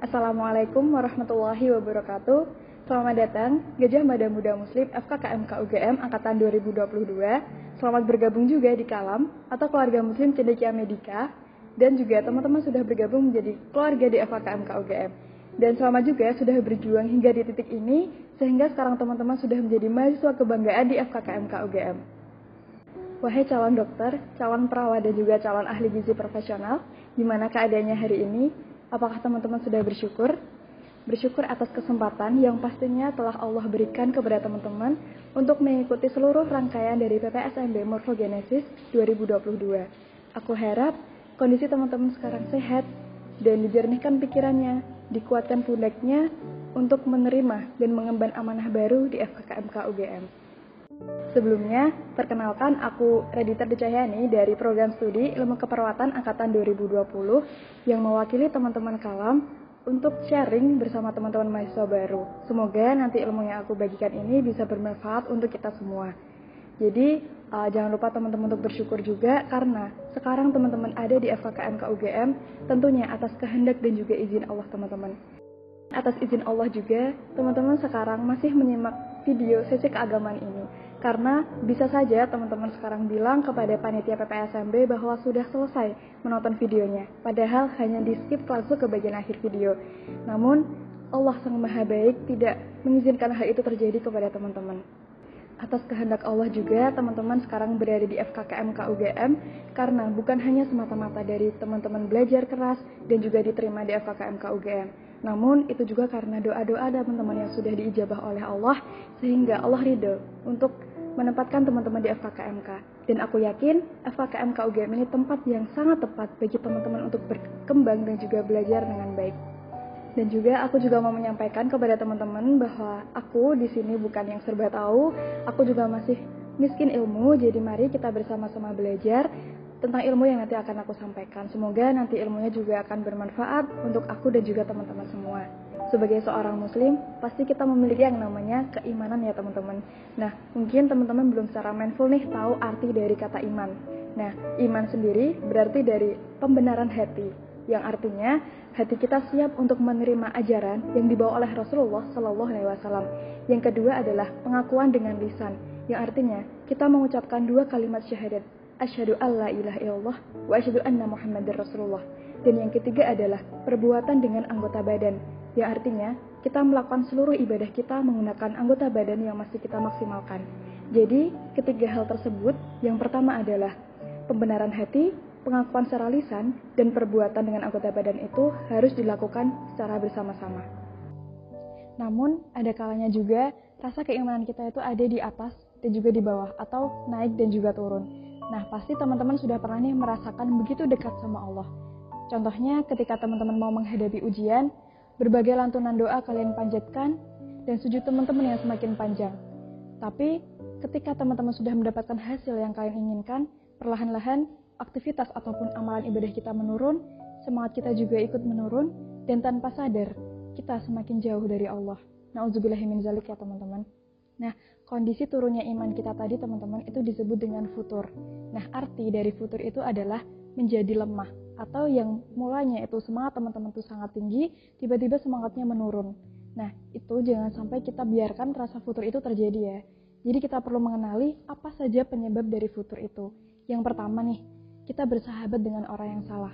Assalamualaikum warahmatullahi wabarakatuh. Selamat datang Gajah Mada Muda Muslim FKKMK UGM Angkatan 2022. Selamat bergabung juga di Kalam atau Keluarga Muslim Cendekia Medika. Dan juga teman-teman sudah bergabung menjadi keluarga di FKKMK UGM. Dan selamat juga sudah berjuang hingga di titik ini, sehingga sekarang teman-teman sudah menjadi mahasiswa kebanggaan di FKKMK UGM. Wahai calon dokter, calon perawat dan juga calon ahli gizi profesional, gimana keadaannya hari ini? Apakah teman-teman sudah bersyukur? Bersyukur atas kesempatan yang pastinya telah Allah berikan kepada teman-teman untuk mengikuti seluruh rangkaian dari PPSMB Morfogenesis 2022. Aku harap kondisi teman-teman sekarang sehat dan dijernihkan pikirannya, dikuatkan pundaknya untuk menerima dan mengemban amanah baru di FKKMK UGM. Sebelumnya, perkenalkan aku Redita Decahyani dari Program Studi Ilmu Keperawatan Angkatan 2020 yang mewakili teman-teman Kalam untuk sharing bersama teman-teman mahasiswa baru. Semoga nanti ilmu yang aku bagikan ini bisa bermanfaat untuk kita semua. Jadi, jangan lupa teman-teman untuk bersyukur juga karena sekarang teman-teman ada di FKKMK UGM tentunya atas kehendak dan juga izin Allah teman-teman. Atas izin Allah juga, teman-teman sekarang masih menyimak video sesi keagamaan ini. Karena bisa saja teman-teman sekarang bilang kepada panitia PPSMB bahwa sudah selesai menonton videonya. Padahal hanya di skip langsung ke bagian akhir video. Namun, Allah Sang Maha Baik tidak mengizinkan hal itu terjadi kepada teman-teman. Atas kehendak Allah juga, teman-teman sekarang berada di FKKMK UGM karena bukan hanya semata-mata dari teman-teman belajar keras dan juga diterima di FKKMK UGM. Namun, itu juga karena doa-doa teman-teman yang sudah diijabah oleh Allah sehingga Allah ridho untuk menempatkan teman-teman di FKKMK. Dan aku yakin FKKMK UGM ini tempat yang sangat tepat bagi teman-teman untuk berkembang dan juga belajar dengan baik. Dan juga aku juga mau menyampaikan kepada teman-teman bahwa aku di sini bukan yang serba tahu, aku juga masih miskin ilmu, jadi mari kita bersama-sama belajar tentang ilmu yang nanti akan aku sampaikan. Semoga nanti ilmunya juga akan bermanfaat untuk aku dan juga teman-teman semua. Sebagai seorang muslim, pasti kita memiliki yang namanya keimanan ya teman-teman. Nah, mungkin teman-teman belum secara mindful nih tahu arti dari kata iman. Nah, iman sendiri berarti dari pembenaran hati, yang artinya hati kita siap untuk menerima ajaran yang dibawa oleh Rasulullah SAW. Yang kedua adalah pengakuan dengan lisan, yang artinya kita mengucapkan dua kalimat syahadat, asyhadu alla ilaha illallah wa asyhadu anna muhammadar rasulullah. Dan yang ketiga adalah perbuatan dengan anggota badan, yang artinya kita melakukan seluruh ibadah kita menggunakan anggota badan yang masih kita maksimalkan. Jadi, ketiga hal tersebut, yang pertama adalah pembenaran hati, pengakuan secara lisan, dan perbuatan dengan anggota badan itu harus dilakukan secara bersama-sama. Namun, ada kalanya juga rasa keimanan kita itu ada di atas dan juga di bawah, atau naik dan juga turun. Nah, pasti teman-teman sudah pernah nih merasakan begitu dekat sama Allah. Contohnya, ketika teman-teman mau menghadapi ujian, berbagai lantunan doa kalian panjatkan, dan sujud teman-teman yang semakin panjang. Tapi, ketika teman-teman sudah mendapatkan hasil yang kalian inginkan, perlahan-lahan aktivitas ataupun amalan ibadah kita menurun, semangat kita juga ikut menurun, dan tanpa sadar, kita semakin jauh dari Allah. Na'udzubillahi min dzalik ya teman-teman. Nah, kondisi turunnya iman kita tadi teman-teman itu disebut dengan futur. Nah, arti dari futur itu adalah menjadi lemah, atau yang mulanya itu semangat teman-teman itu sangat tinggi, tiba-tiba semangatnya menurun. Nah, itu jangan sampai kita biarkan rasa futur itu terjadi ya. Jadi kita perlu mengenali apa saja penyebab dari futur itu. Yang pertama nih, kita bersahabat dengan orang yang salah.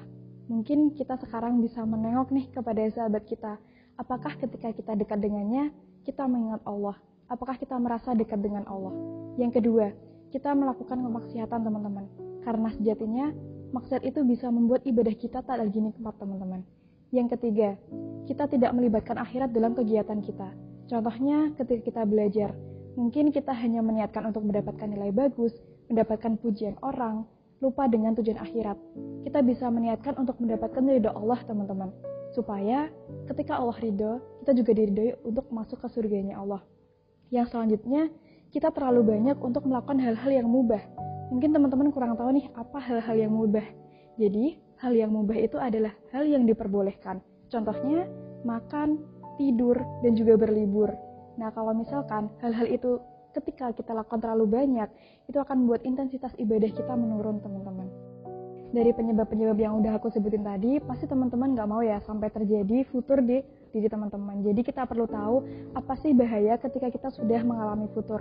Mungkin kita sekarang bisa menengok nih kepada sahabat kita. Apakah ketika kita dekat dengannya, kita mengingat Allah? Apakah kita merasa dekat dengan Allah? Yang kedua, kita melakukan kemaksiatan teman-teman. Karena sejatinya, maksiat itu bisa membuat ibadah kita tak lagi nikmat teman-teman. Yang ketiga, kita tidak melibatkan akhirat dalam kegiatan kita. Contohnya ketika kita belajar, mungkin kita hanya meniatkan untuk mendapatkan nilai bagus, mendapatkan pujian orang, lupa dengan tujuan akhirat. Kita bisa meniatkan untuk mendapatkan ridho Allah teman-teman. Supaya ketika Allah ridho, kita juga diridhoi untuk masuk ke surganya Allah. Yang selanjutnya, kita terlalu banyak untuk melakukan hal-hal yang mubah. Mungkin teman-teman kurang tahu nih apa hal-hal yang mubah. Jadi, hal yang mubah itu adalah hal yang diperbolehkan. Contohnya, makan, tidur, dan juga berlibur. Nah, kalau misalkan hal-hal itu ketika kita lakukan terlalu banyak, itu akan membuat intensitas ibadah kita menurun, teman-teman. Dari penyebab-penyebab yang udah aku sebutin tadi, pasti teman-teman nggak mau ya sampai terjadi futur di diri teman-teman. Jadi kita perlu tahu apa sih bahaya ketika kita sudah mengalami futur.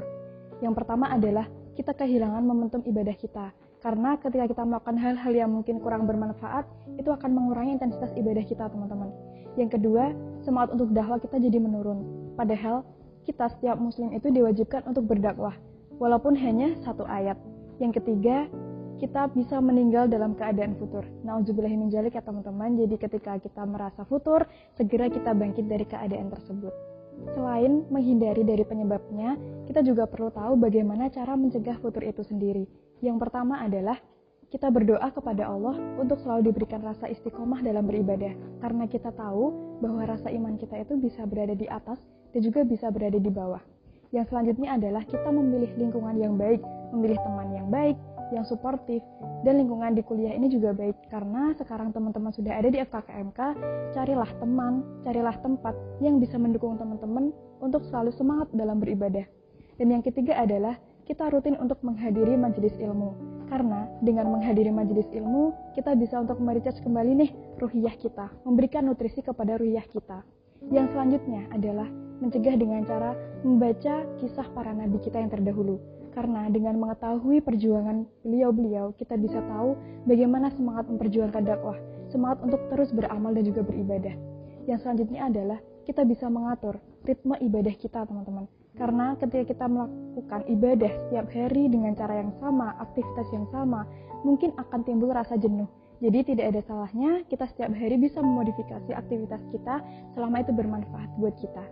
Yang pertama adalah kita kehilangan momentum ibadah kita. Karena ketika kita melakukan hal-hal yang mungkin kurang bermanfaat, itu akan mengurangi intensitas ibadah kita, teman-teman. Yang kedua, semangat untuk dakwah kita jadi menurun. Padahal, kita setiap muslim itu diwajibkan untuk berdakwah, walaupun hanya 1 ayat. Yang ketiga, kita bisa meninggal dalam keadaan futur. Nauzubillahi min dzalik ya teman-teman. Jadi ketika kita merasa futur, segera kita bangkit dari keadaan tersebut. Selain menghindari dari penyebabnya, kita juga perlu tahu bagaimana cara mencegah futur itu sendiri. Yang pertama adalah kita berdoa kepada Allah untuk selalu diberikan rasa istiqomah dalam beribadah. Karena kita tahu bahwa rasa iman kita itu bisa berada di atas dan juga bisa berada di bawah. Yang selanjutnya adalah kita memilih lingkungan yang baik, memilih teman yang baik, yang suportif, dan lingkungan di kuliah ini juga baik. Karena sekarang teman-teman sudah ada di FKKMK, carilah teman, carilah tempat yang bisa mendukung teman-teman untuk selalu semangat dalam beribadah. Dan yang ketiga adalah kita rutin untuk menghadiri majelis ilmu. Karena dengan menghadiri majelis ilmu, kita bisa untuk merecharge kembali nih ruhiyah kita, memberikan nutrisi kepada ruhiyah kita. Yang selanjutnya adalah mencegah dengan cara membaca kisah para nabi kita yang terdahulu. Karena dengan mengetahui perjuangan beliau-beliau, kita bisa tahu bagaimana semangat memperjuangkan dakwah, semangat untuk terus beramal dan juga beribadah. Yang selanjutnya adalah kita bisa mengatur ritme ibadah kita, teman-teman. Karena ketika kita melakukan ibadah setiap hari dengan cara yang sama, aktivitas yang sama, mungkin akan timbul rasa jenuh. Jadi tidak ada salahnya kita setiap hari bisa memodifikasi aktivitas kita selama itu bermanfaat buat kita.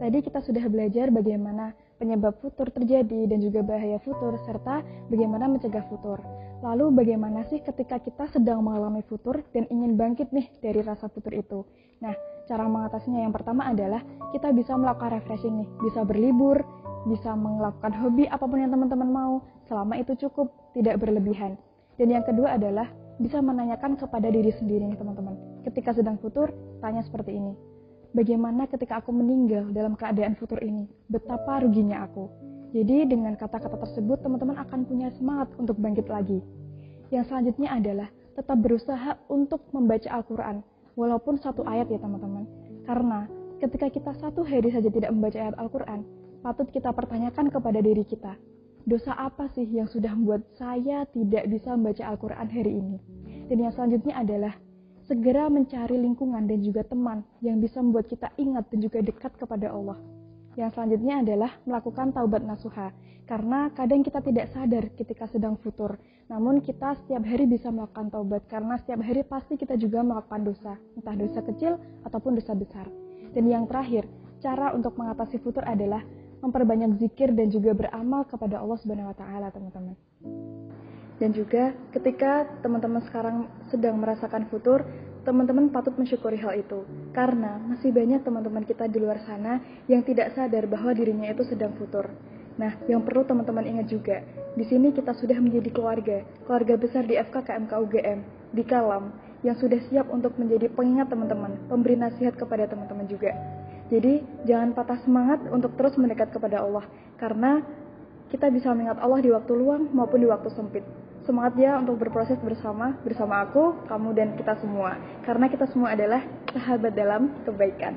Tadi kita sudah belajar bagaimana penyebab futur terjadi dan juga bahaya futur, serta bagaimana mencegah futur. Lalu bagaimana sih ketika kita sedang mengalami futur dan ingin bangkit nih dari rasa futur itu? Nah, cara mengatasinya yang pertama adalah kita bisa melakukan refreshing nih, bisa berlibur, bisa melakukan hobi apapun yang teman-teman mau, selama itu cukup, tidak berlebihan. Dan yang kedua adalah bisa menanyakan kepada diri sendiri nih teman-teman. Ketika sedang futur, tanya seperti ini. Bagaimana ketika aku meninggal dalam keadaan futur ini? Betapa ruginya aku. Jadi dengan kata-kata tersebut teman-teman akan punya semangat untuk bangkit lagi. Yang selanjutnya adalah tetap berusaha untuk membaca Al-Quran. Walaupun 1 ayat ya teman-teman. Karena ketika kita 1 hari saja tidak membaca ayat Al-Quran, patut kita pertanyakan kepada diri kita. Dosa apa sih yang sudah membuat saya tidak bisa membaca Al-Quran hari ini? Dan yang selanjutnya adalah segera mencari lingkungan dan juga teman yang bisa membuat kita ingat dan juga dekat kepada Allah. Yang selanjutnya adalah melakukan taubat nasuha. Karena kadang kita tidak sadar ketika sedang futur. Namun kita setiap hari bisa melakukan taubat. Karena setiap hari pasti kita juga melakukan dosa. Entah dosa kecil ataupun dosa besar. Dan yang terakhir, cara untuk mengatasi futur adalah memperbanyak zikir dan juga beramal kepada Allah Subhanahu wa Ta'ala, teman-teman. Dan juga ketika teman-teman sekarang sedang merasakan futur, teman-teman patut mensyukuri hal itu. Karena masih banyak teman-teman kita di luar sana yang tidak sadar bahwa dirinya itu sedang futur. Nah, yang perlu teman-teman ingat juga, di sini kita sudah menjadi keluarga besar di FKKMK UGM, di Kalam, yang sudah siap untuk menjadi pengingat teman-teman, pemberi nasihat kepada teman-teman juga. Jadi, jangan patah semangat untuk terus mendekat kepada Allah, karena kita bisa mengingat Allah di waktu luang maupun di waktu sempit. Semangat ya untuk berproses bersama aku, kamu, dan kita semua. Karena kita semua adalah sahabat dalam kebaikan.